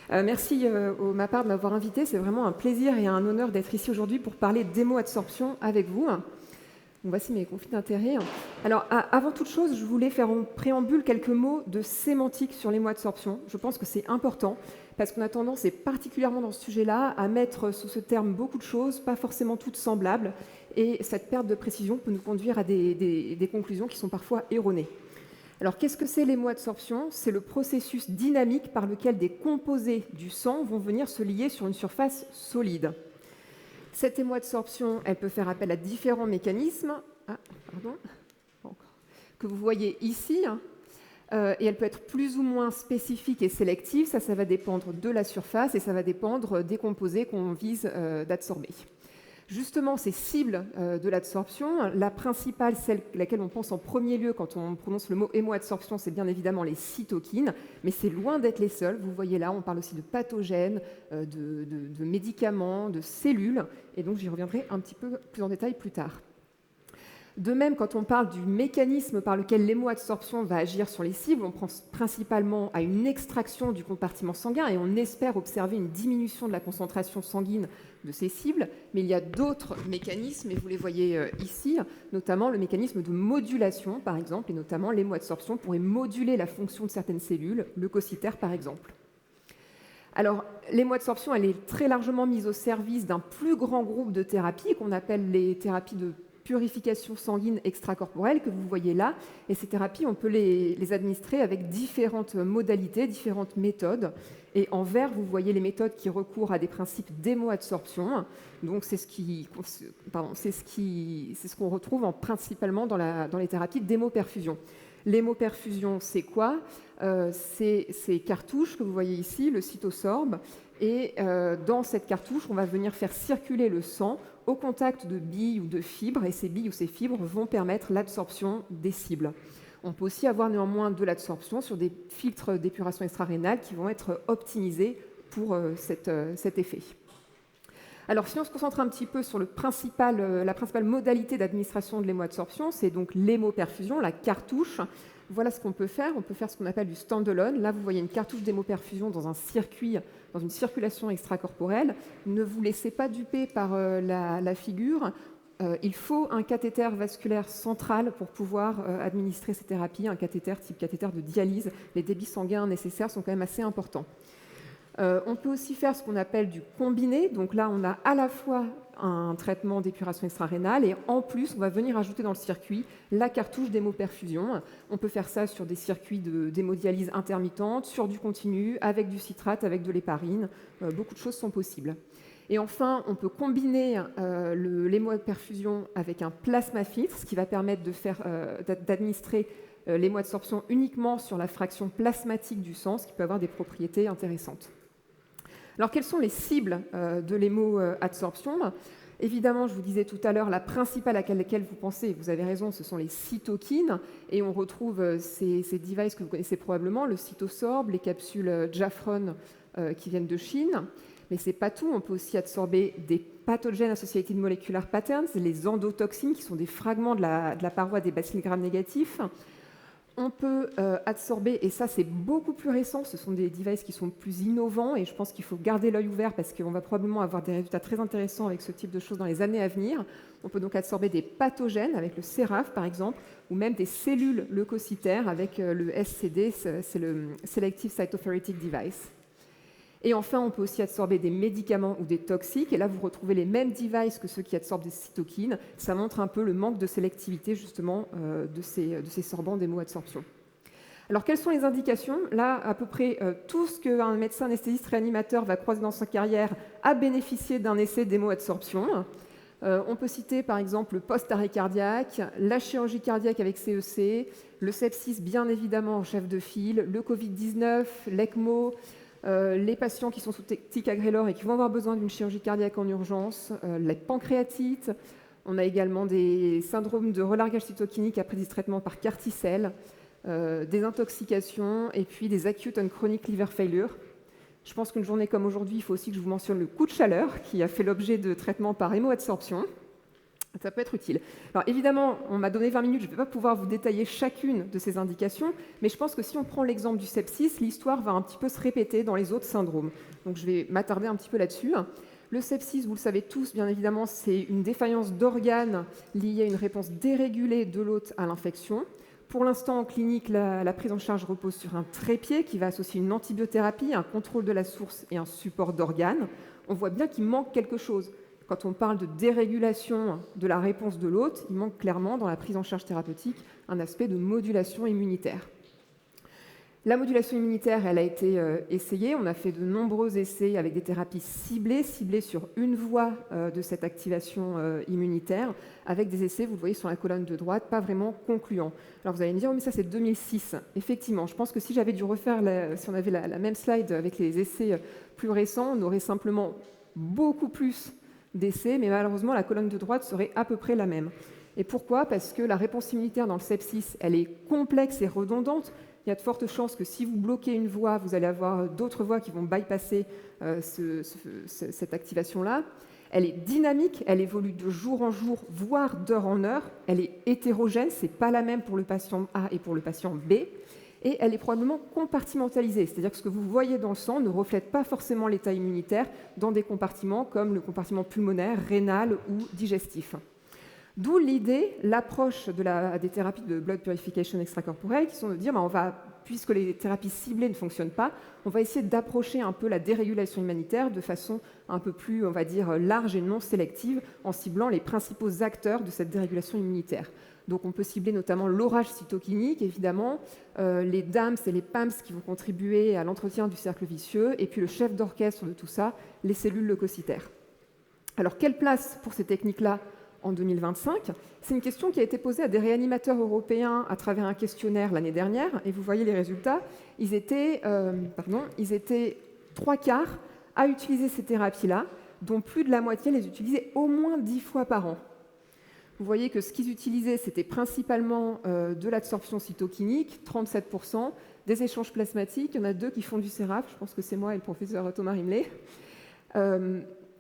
Merci ma part de m'avoir invité. C'est vraiment un plaisir et un honneur d'être ici aujourd'hui pour parler d'hémoadsorption avec vous. Donc, voici mes conflits d'intérêts. Alors, avant toute chose, je voulais faire en préambule quelques mots de sémantique sur l'hémoadsorption. Je pense que c'est important parce qu'on a tendance, et particulièrement dans ce sujet-là, à mettre sous ce terme beaucoup de choses, pas forcément toutes semblables, et cette perte de précision peut nous conduire à des conclusions qui sont parfois erronées. Alors, qu'est-ce que c'est l'hémoadsorption? C'est le processus dynamique par lequel des composés du sang vont venir se lier sur une surface solide. Cette hémoadsorption, elle peut faire appel à différents mécanismes que vous voyez ici, et elle peut être plus ou moins spécifique et sélective. Ça va dépendre de la surface et ça va dépendre des composés qu'on vise d'absorber. Justement, ces cibles de l'adsorption, la principale, celle à laquelle on pense en premier lieu quand on prononce le mot hémoadsorption, c'est bien évidemment les cytokines, mais c'est loin d'être les seuls. Vous voyez là, on parle aussi de pathogènes, de médicaments, de cellules, et donc j'y reviendrai un petit peu plus en détail plus tard. De même, quand on parle du mécanisme par lequel l'hémoadsorption va agir sur les cibles, on pense principalement à une extraction du compartiment sanguin et on espère observer une diminution de la concentration sanguine de ces cibles, mais il y a d'autres mécanismes, et vous les voyez ici, notamment le mécanisme de modulation, par exemple, et notamment l'hémoadsorption pourrait moduler la fonction de certaines cellules, leucocytaires par exemple. Alors, l'hémoadsorption, elle est très largement mise au service d'un plus grand groupe de thérapies qu'on appelle les thérapies de purification sanguine extracorporelle que vous voyez là. Et ces thérapies, on peut les administrer avec différentes modalités, différentes méthodes. Et en vert, vous voyez les méthodes qui recourent à des principes d'hémoadsorption. Donc, c'est ce qu'on retrouve principalement dans les thérapies d'hémoperfusion. L'hémoperfusion, c'est quoi? C'est ces cartouches que vous voyez ici, le cytosorbe. Et dans cette cartouche, on va venir faire circuler le sang au contact de billes ou de fibres, et ces billes ou ces fibres vont permettre l'absorption des cibles. On peut aussi avoir néanmoins de l'absorption sur des filtres d'épuration extra-rénale qui vont être optimisés pour cet effet. Alors, si on se concentre un petit peu sur la principale modalité d'administration de l'hémoadsorption, c'est donc l'hémoperfusion, la cartouche. Voilà ce qu'on peut faire. On peut faire ce qu'on appelle du stand-alone. Là, vous voyez une cartouche d'hémoperfusion dans un circuit, dans une circulation extracorporelle. Ne vous laissez pas duper par la figure. Il faut un cathéter vasculaire central pour pouvoir administrer ces thérapies, un cathéter type cathéter de dialyse. Les débits sanguins nécessaires sont quand même assez importants. On peut aussi faire ce qu'on appelle du combiné. Donc là, on a à la fois un traitement d'épuration extra-rénale et en plus, on va venir ajouter dans le circuit la cartouche d'hémoperfusion. On peut faire ça sur des circuits d'hémodialyse intermittente, sur du continu, avec du citrate, avec de l'héparine. Beaucoup de choses sont possibles. Et enfin, on peut combiner l'hémoperfusion avec un plasmafiltre, ce qui va permettre d'administrer l'hémoadsorption uniquement sur la fraction plasmatique du sang, ce qui peut avoir des propriétés intéressantes. Alors, quelles sont les cibles de l'hémoadsorption? Évidemment, je vous disais tout à l'heure, la principale à laquelle vous pensez, vous avez raison, ce sont les cytokines. Et on retrouve ces devices que vous connaissez probablement, le cytosorbe, les capsules Jafron qui viennent de Chine. Mais ce n'est pas tout, on peut aussi absorber des pathogènes associated molecular patterns, les endotoxines, qui sont des fragments de la paroi des bacilles gram-négatifs. On peut absorber, et ça c'est beaucoup plus récent, ce sont des devices qui sont plus innovants et je pense qu'il faut garder l'œil ouvert parce qu'on va probablement avoir des résultats très intéressants avec ce type de choses dans les années à venir. On peut donc absorber des pathogènes avec le SERAF par exemple, ou même des cellules leucocytaires avec le SCD, c'est le Selective Cytopheretic Device. Et enfin, on peut aussi absorber des médicaments ou des toxiques. Et là, vous retrouvez les mêmes devices que ceux qui absorbent des cytokines. Ça montre un peu le manque de sélectivité, justement, de ces sorbants d'hémoadsorption. Alors, quelles sont les indications? Là, à peu près tout ce qu'un médecin anesthésiste réanimateur va croiser dans sa carrière a bénéficié d'un essai d'hémoadsorption. On peut citer, par exemple, le post-arrêt cardiaque, la chirurgie cardiaque avec CEC, le sepsis, bien évidemment, en chef de file, le Covid-19, l'ECMO, les patients qui sont sous ticagrelor et qui vont avoir besoin d'une chirurgie cardiaque en urgence, la pancréatite. On a également des syndromes de relargage cytokinique après des traitements par Carticel, des intoxications et puis des acute and chronic liver failure. Je pense qu'une journée comme aujourd'hui, il faut aussi que je vous mentionne le coup de chaleur qui a fait l'objet de traitements par hémoadsorption. Ça peut être utile. Alors évidemment, on m'a donné 20 minutes, je ne vais pas pouvoir vous détailler chacune de ces indications, mais je pense que si on prend l'exemple du sepsis, l'histoire va un petit peu se répéter dans les autres syndromes. Donc je vais m'attarder un petit peu là-dessus. Le sepsis, vous le savez tous, bien évidemment, c'est une défaillance d'organes liée à une réponse dérégulée de l'hôte à l'infection. Pour l'instant, en clinique, la prise en charge repose sur un trépied qui va associer une antibiothérapie, un contrôle de la source et un support d'organes. On voit bien qu'il manque quelque chose. Quand on parle de dérégulation de la réponse de l'hôte, il manque clairement dans la prise en charge thérapeutique un aspect de modulation immunitaire. La modulation immunitaire, elle a été essayée. On a fait de nombreux essais avec des thérapies ciblées sur une voie de cette activation immunitaire, avec des essais, vous le voyez sur la colonne de droite, pas vraiment concluants. Alors vous allez me dire, oh, mais ça c'est 2006. Effectivement, je pense que si j'avais dû refaire, si on avait la même slide avec les essais plus récents, on aurait simplement beaucoup plus d'essais, mais malheureusement la colonne de droite serait à peu près la même. Et pourquoi ? Parce que la réponse immunitaire dans le sepsis, elle est complexe et redondante. Il y a de fortes chances que si vous bloquez une voie, vous allez avoir d'autres voies qui vont bypasser cette activation-là. Elle est dynamique, elle évolue de jour en jour, voire d'heure en heure. Elle est hétérogène, ce n'est pas la même pour le patient A et pour le patient B. Et elle est probablement compartimentalisée, c'est-à-dire que ce que vous voyez dans le sang ne reflète pas forcément l'état immunitaire dans des compartiments comme le compartiment pulmonaire, rénal ou digestif. D'où l'idée, l'approche des thérapies de blood purification extracorporelle qui sont de dire, puisque les thérapies ciblées ne fonctionnent pas, on va essayer d'approcher un peu la dérégulation immunitaire de façon un peu plus, on va dire, large et non sélective, en ciblant les principaux acteurs de cette dérégulation immunitaire. Donc on peut cibler notamment l'orage cytokinique, évidemment, les DAMS et les PAMS qui vont contribuer à l'entretien du cercle vicieux, et puis le chef d'orchestre de tout ça, les cellules leucocytaires. Alors quelle place pour ces techniques-là en 2025 ? C'est une question qui a été posée à des réanimateurs européens à travers un questionnaire l'année dernière, et vous voyez les résultats. Ils étaient 3/4 à utiliser ces thérapies-là, dont plus de la moitié les utilisaient au moins 10 fois par an. Vous voyez que ce qu'ils utilisaient, c'était principalement de l'absorption cytokinique, 37%, des échanges plasmatiques. Il y en a 2 qui font du SERAF, je pense que c'est moi et le professeur Thomas Rimley.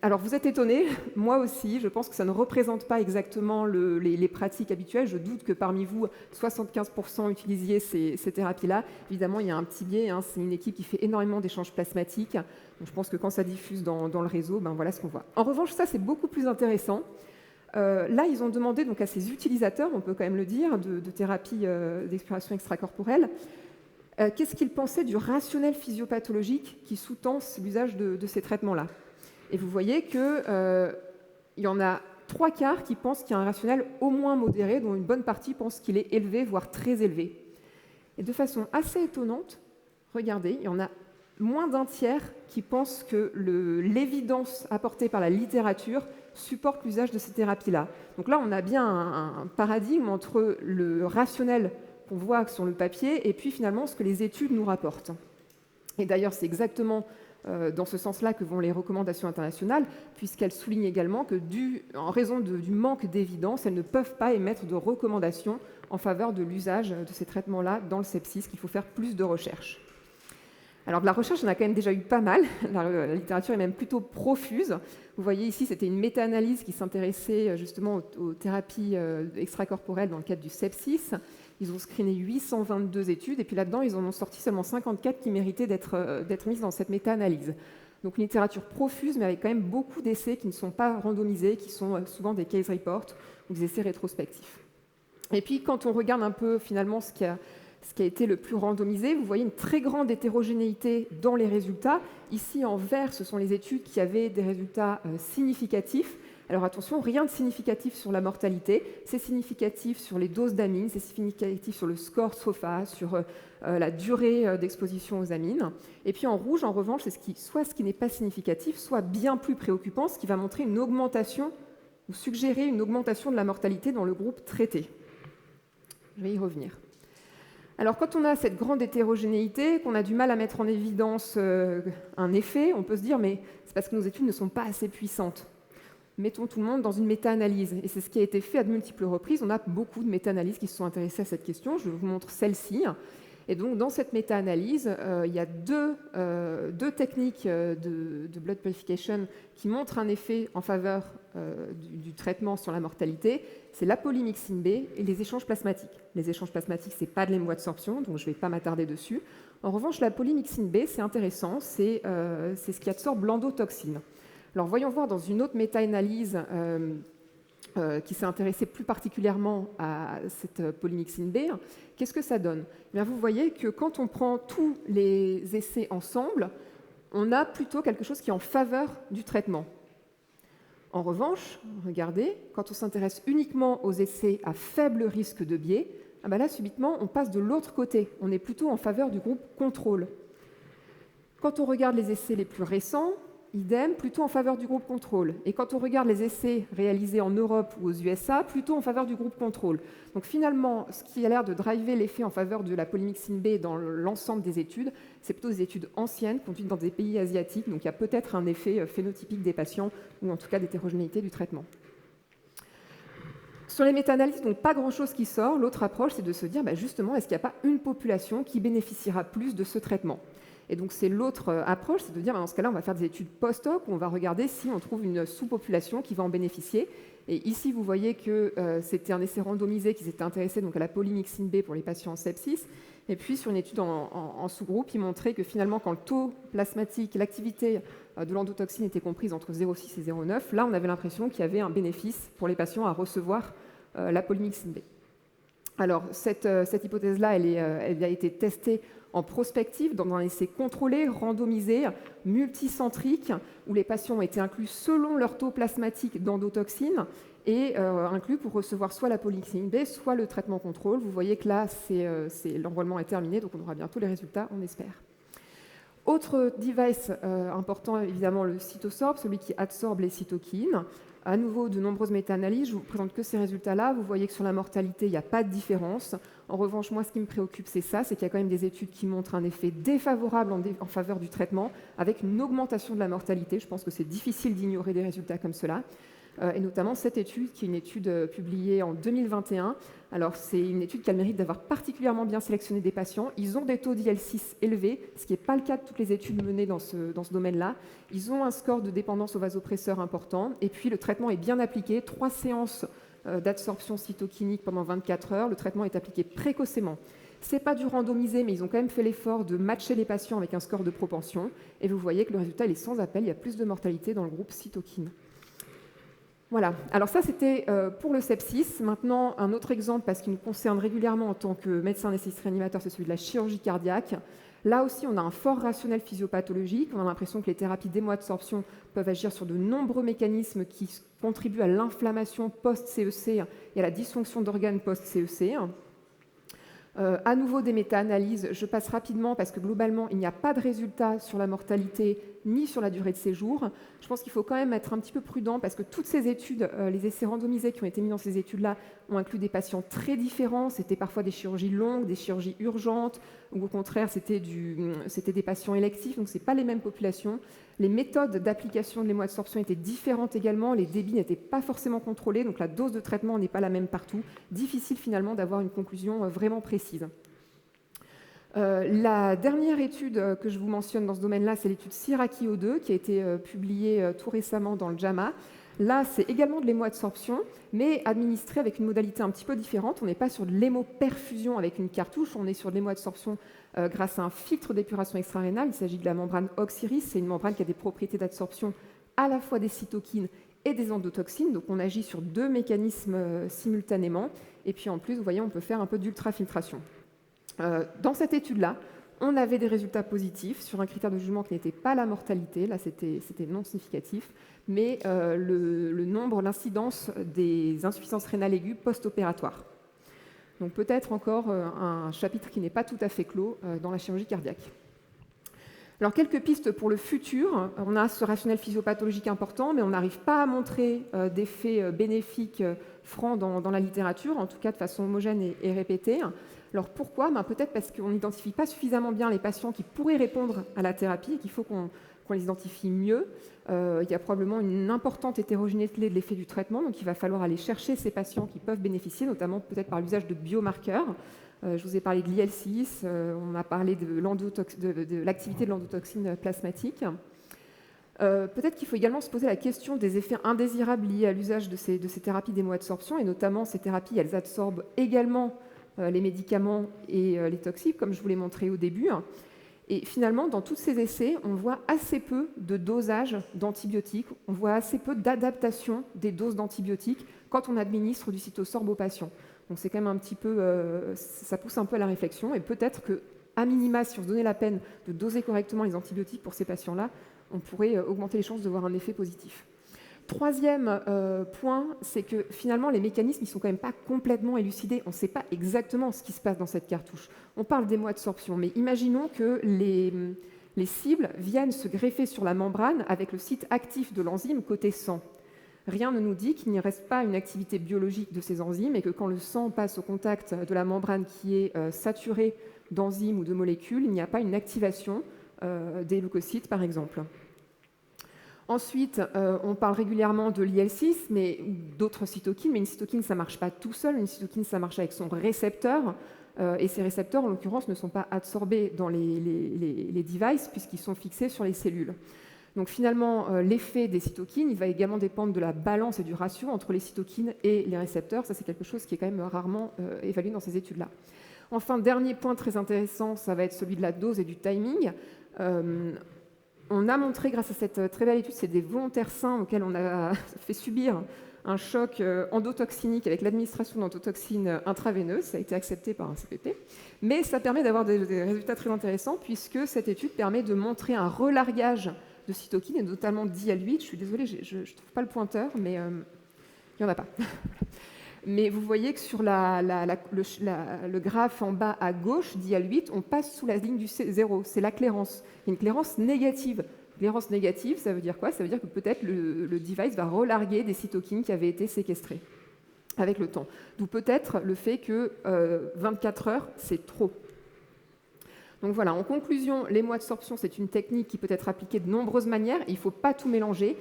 Alors vous êtes étonnés, moi aussi, je pense que ça ne représente pas exactement les pratiques habituelles. Je doute que parmi vous, 75% utilisiez ces thérapies-là. Évidemment, il y a un petit biais, c'est une équipe qui fait énormément d'échanges plasmatiques. Donc je pense que quand ça diffuse dans le réseau, voilà ce qu'on voit. En revanche, ça c'est beaucoup plus intéressant. Là, ils ont demandé donc, à ces utilisateurs, on peut quand même le dire, de thérapie d'expiration extracorporelle, qu'est-ce qu'ils pensaient du rationnel physiopathologique qui sous-tend l'usage de ces traitements-là. Et vous voyez qu'il y en a 3/4 qui pensent qu'il y a un rationnel au moins modéré, dont une bonne partie pense qu'il est élevé, voire très élevé. Et de façon assez étonnante, regardez, il y en a moins d'un tiers qui pensent que l'évidence apportée par la littérature supporte l'usage de ces thérapies-là. Donc là, on a bien un paradigme entre le rationnel qu'on voit sur le papier et puis finalement ce que les études nous rapportent. Et d'ailleurs, c'est exactement dans ce sens-là que vont les recommandations internationales, puisqu'elles soulignent également que, en raison du manque d'évidence, elles ne peuvent pas émettre de recommandations en faveur de l'usage de ces traitements-là dans le sepsis, qu'il faut faire plus de recherche. Alors de la recherche, on a quand même déjà eu pas mal. La littérature est même plutôt profuse. Vous voyez ici, c'était une méta-analyse qui s'intéressait justement aux thérapies extracorporelles dans le cadre du sepsis. Ils ont screené 822 études, et puis là-dedans, ils en ont sorti seulement 54 qui méritaient d'être mises dans cette méta-analyse. Donc une littérature profuse, mais avec quand même beaucoup d'essais qui ne sont pas randomisés, qui sont souvent des case reports ou des essais rétrospectifs. Et puis quand on regarde un peu finalement ce qui a été le plus randomisé, vous voyez une très grande hétérogénéité dans les résultats. Ici, en vert, ce sont les études qui avaient des résultats significatifs. Alors attention, rien de significatif sur la mortalité, c'est significatif sur les doses d'amines, c'est significatif sur le score SOFA, sur la durée d'exposition aux amines. Et puis en rouge, en revanche, c'est soit ce qui n'est pas significatif, soit bien plus préoccupant, ce qui va montrer une augmentation ou suggérer une augmentation de la mortalité dans le groupe traité. Je vais y revenir. Alors quand on a cette grande hétérogénéité, qu'on a du mal à mettre en évidence un effet, on peut se dire mais c'est parce que nos études ne sont pas assez puissantes. Mettons tout le monde dans une méta-analyse. Et c'est ce qui a été fait à de multiples reprises. On a beaucoup de méta-analyses qui se sont intéressées à cette question. Je vous montre celle-ci. Et donc, dans cette méta-analyse, il y a deux techniques de blood purification qui montrent un effet en faveur du traitement sur la mortalité. C'est la polymyxine B et les échanges plasmatiques. Les échanges plasmatiques, ce n'est pas de l'hémoadsorption, donc je ne vais pas m'attarder dessus. En revanche, la polymyxine B, c'est intéressant, c'est ce qui absorbe l'endotoxine. Alors, voyons voir dans une autre méta-analyse qui s'est intéressée plus particulièrement à cette polymyxine B, qu'est-ce que ça donne? Eh bien, vous voyez que quand on prend tous les essais ensemble, on a plutôt quelque chose qui est en faveur du traitement. En revanche, regardez, quand on s'intéresse uniquement aux essais à faible risque de biais, ah ben là, subitement, on passe de l'autre côté. On est plutôt en faveur du groupe contrôle. Quand on regarde les essais les plus récents, idem, plutôt en faveur du groupe contrôle. Et quand on regarde les essais réalisés en Europe ou aux USA, plutôt en faveur du groupe contrôle. Donc finalement, ce qui a l'air de driver l'effet en faveur de la polymyxine B dans l'ensemble des études, c'est plutôt des études anciennes, conduites dans des pays asiatiques, donc il y a peut-être un effet phénotypique des patients, ou en tout cas d'hétérogénéité du traitement. Sur les méta-analyses, donc pas grand-chose qui sort. L'autre approche, c'est de se dire, justement, est-ce qu'il n'y a pas une population qui bénéficiera plus de ce traitement? Et donc c'est l'autre approche, c'est de dire, dans ce cas-là, on va faire des études post-hoc, où on va regarder si on trouve une sous-population qui va en bénéficier. Et ici, vous voyez que c'était un essai randomisé qui s'était intéressé donc, à la polymyxine B pour les patients en sepsis. Et puis, sur une étude en sous-groupe, il montrait que finalement, quand le taux plasmatique, l'activité de l'endotoxine était comprise entre 0,6 et 0,9, là, on avait l'impression qu'il y avait un bénéfice pour les patients à recevoir la polymyxine B. Alors, cette hypothèse-là, elle a été testée en prospective dans un essai contrôlé, randomisé, multicentrique, où les patients ont été inclus selon leur taux plasmatique d'endotoxine et inclus pour recevoir soit la polymyxine B, soit le traitement contrôle. Vous voyez que là, l'enrôlement est terminé, donc on aura bientôt les résultats, on espère. Autre device important, évidemment, le cytosorb, celui qui absorbe les cytokines. À nouveau, de nombreuses méta-analyses, je ne vous présente que ces résultats-là. Vous voyez que sur la mortalité, il n'y a pas de différence. En revanche, moi, ce qui me préoccupe, c'est ça, c'est qu'il y a quand même des études qui montrent un effet défavorable en faveur du traitement, avec une augmentation de la mortalité. Je pense que c'est difficile d'ignorer des résultats comme cela. Et notamment cette étude, qui est une étude publiée en 2021. Alors, c'est une étude qui a le mérite d'avoir particulièrement bien sélectionné des patients. Ils ont des taux d'IL6 élevés, ce qui n'est pas le cas de toutes les études menées dans ce domaine-là. Ils ont un score de dépendance aux vasopresseurs important. Et puis, le traitement est bien appliqué. 3 séances d'absorption cytokinique pendant 24 heures. Le traitement est appliqué précocement. Ce n'est pas du randomisé, mais ils ont quand même fait l'effort de matcher les patients avec un score de propension. Et vous voyez que le résultat il est sans appel. Il y a plus de mortalité dans le groupe cytokine. Voilà, alors ça c'était pour le sepsis. Maintenant, un autre exemple, parce qu'il nous concerne régulièrement en tant que médecin anesthésiste réanimateur, c'est celui de la chirurgie cardiaque. Là aussi, on a un fort rationnel physiopathologique. On a l'impression que les thérapies d'hémoadsorption peuvent agir sur de nombreux mécanismes qui contribuent à l'inflammation post-CEC et à la dysfonction d'organes post-CEC. À nouveau des méta-analyses, je passe rapidement parce que globalement, il n'y a pas de résultat sur la mortalité ni sur la durée de séjour. Je pense qu'il faut quand même être un petit peu prudent parce que toutes ces études, les essais randomisés qui ont été mis dans ces études-là, ont inclus des patients très différents. C'était parfois des chirurgies longues, des chirurgies urgentes, ou au contraire, c'était des patients électifs, donc ce n'est pas les mêmes populations. Les méthodes d'application de l'hémoadsorption étaient différentes également, les débits n'étaient pas forcément contrôlés, donc la dose de traitement n'est pas la même partout. Difficile finalement d'avoir une conclusion vraiment précise. La dernière étude que je vous mentionne dans ce domaine-là, c'est l'étude CIRAKI-O2 qui a été publiée tout récemment dans le JAMA. Là, c'est également de l'hémoadsorption, mais administrée avec une modalité un petit peu différente. On n'est pas sur de l'hémoperfusion avec une cartouche, on est sur de l'hémoadsorption grâce à un filtre d'épuration extrarénale. Il s'agit de la membrane Oxiris, c'est une membrane qui a des propriétés d'absorption à la fois des cytokines et des endotoxines. Donc on agit sur 2 mécanismes simultanément. Et puis en plus, vous voyez, on peut faire un peu d'ultrafiltration. Dans cette étude-là, on avait des résultats positifs sur un critère de jugement qui n'était pas la mortalité. Là, c'était non significatif, mais le nombre, l'incidence des insuffisances rénales aiguës post-opératoires. Donc peut-être encore un chapitre qui n'est pas tout à fait clos dans la chirurgie cardiaque. Alors quelques pistes pour le futur. On a ce rationnel physiopathologique important, mais on n'arrive pas à montrer d'effets bénéfiques francs dans la littérature, en tout cas de façon homogène et répétée. Alors pourquoi ? Peut-être parce qu'on n'identifie pas suffisamment bien les patients qui pourraient répondre à la thérapie et qu'il faut qu'on les identifie mieux. Il y a probablement une importante hétérogénéité de l'effet du traitement, donc il va falloir aller chercher ces patients qui peuvent bénéficier, notamment peut-être par l'usage de biomarqueurs. Je vous ai parlé de l'IL6, on a parlé de l'activité de l'endotoxine plasmatique. Peut-être qu'il faut également se poser la question des effets indésirables liés à l'usage de ces thérapies d'hémoabsorption, et notamment ces thérapies, elles absorbent également les médicaments et les toxiques, comme je vous l'ai montré au début. Et finalement, dans tous ces essais, on voit assez peu de dosage d'antibiotiques, on voit assez peu d'adaptation des doses d'antibiotiques quand on administre du cytosorbe aux patients. Donc c'est quand même un petit peu, ça pousse un peu à la réflexion, et peut-être qu'à minima, si on se donnait la peine de doser correctement les antibiotiques pour ces patients-là, on pourrait augmenter les chances de voir un effet positif. Troisième point, c'est que finalement, les mécanismes ne sont quand même pas complètement élucidés. On ne sait pas exactement ce qui se passe dans cette cartouche. On parle d'hémoadsorption, mais imaginons que les cibles viennent se greffer sur la membrane avec le site actif de l'enzyme côté sang. Rien ne nous dit qu'il n'y reste pas une activité biologique de ces enzymes et que quand le sang passe au contact de la membrane qui est saturée d'enzymes ou de molécules, il n'y a pas une activation des leucocytes, par exemple. Ensuite, on parle régulièrement de l'IL6, mais d'autres cytokines, mais une cytokine, ça ne marche pas tout seul. Une cytokine, ça marche avec son récepteur, et ces récepteurs, en l'occurrence, ne sont pas absorbés dans les devices, puisqu'ils sont fixés sur les cellules. Donc finalement, l'effet des cytokines, il va également dépendre de la balance et du ratio entre les cytokines et les récepteurs. Ça, c'est quelque chose qui est quand même rarement évalué dans ces études-là. Enfin, dernier point très intéressant, ça va être celui de la dose et du timing. On a montré, grâce à cette très belle étude, c'est des volontaires sains auxquels on a fait subir un choc endotoxinique avec l'administration d'endotoxines intraveineuses. Ça a été accepté par un CPP. Mais ça permet d'avoir des résultats très intéressants, puisque cette étude permet de montrer un relargage de cytokines, et notamment d'IL8. Je suis désolée, je ne trouve pas le pointeur, mais il n'y en a pas. Mais vous voyez que sur le graphe en bas à gauche d'IL8, on passe sous la ligne du 0, c'est la clairance. Il y a une clairance négative. Clairance négative, ça veut dire quoi? Ça veut dire que peut-être le device va relarguer des cytokines qui avaient été séquestrées avec le temps. D'où peut-être le fait que 24 heures, c'est trop. Donc voilà, en conclusion, l'hémoadsorption, c'est une technique qui peut être appliquée de nombreuses manières. Il ne faut pas tout mélanger.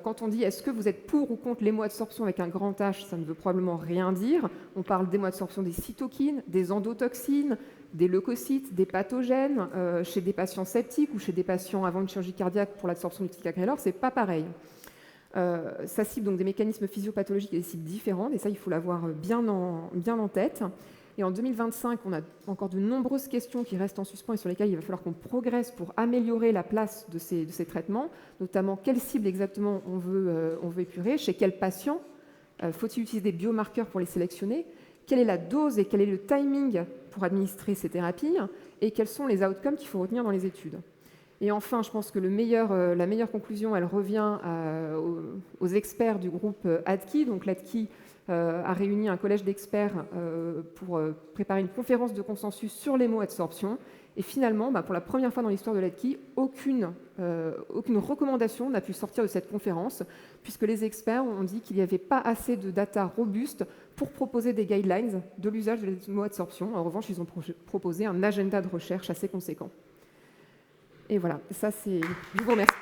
Quand on dit est-ce que vous êtes pour ou contre l'hémoadsorption avec un grand H, ça ne veut probablement rien dire. On parle d'hémoadsorption des cytokines, des endotoxines, des leucocytes, des pathogènes. Chez des patients septiques ou chez des patients avant une chirurgie cardiaque pour l'absorption du ticagrelor, c'est pas pareil. Ça cible donc des mécanismes physiopathologiques et des cibles différentes, et ça, il faut l'avoir bien en tête. Et en 2025, on a encore de nombreuses questions qui restent en suspens et sur lesquelles il va falloir qu'on progresse pour améliorer la place de ces traitements, notamment quelle cible exactement on veut épurer, chez quel patient, faut-il utiliser des biomarqueurs pour les sélectionner, quelle est la dose et quel est le timing pour administrer ces thérapies, et quels sont les outcomes qu'il faut retenir dans les études. Et enfin, je pense que la meilleure conclusion, elle revient aux experts du groupe ADKI. Donc l'ADKI a réuni un collège d'experts pour préparer une conférence de consensus sur l'hémoadsorption. Et finalement, pour la première fois dans l'histoire de l'ADKI, aucune recommandation n'a pu sortir de cette conférence, puisque les experts ont dit qu'il n'y avait pas assez de data robustes pour proposer des guidelines de l'usage de l'hémoadsorption. En revanche, ils ont proposé un agenda de recherche assez conséquent. Et voilà, ça c'est... Je vous remercie.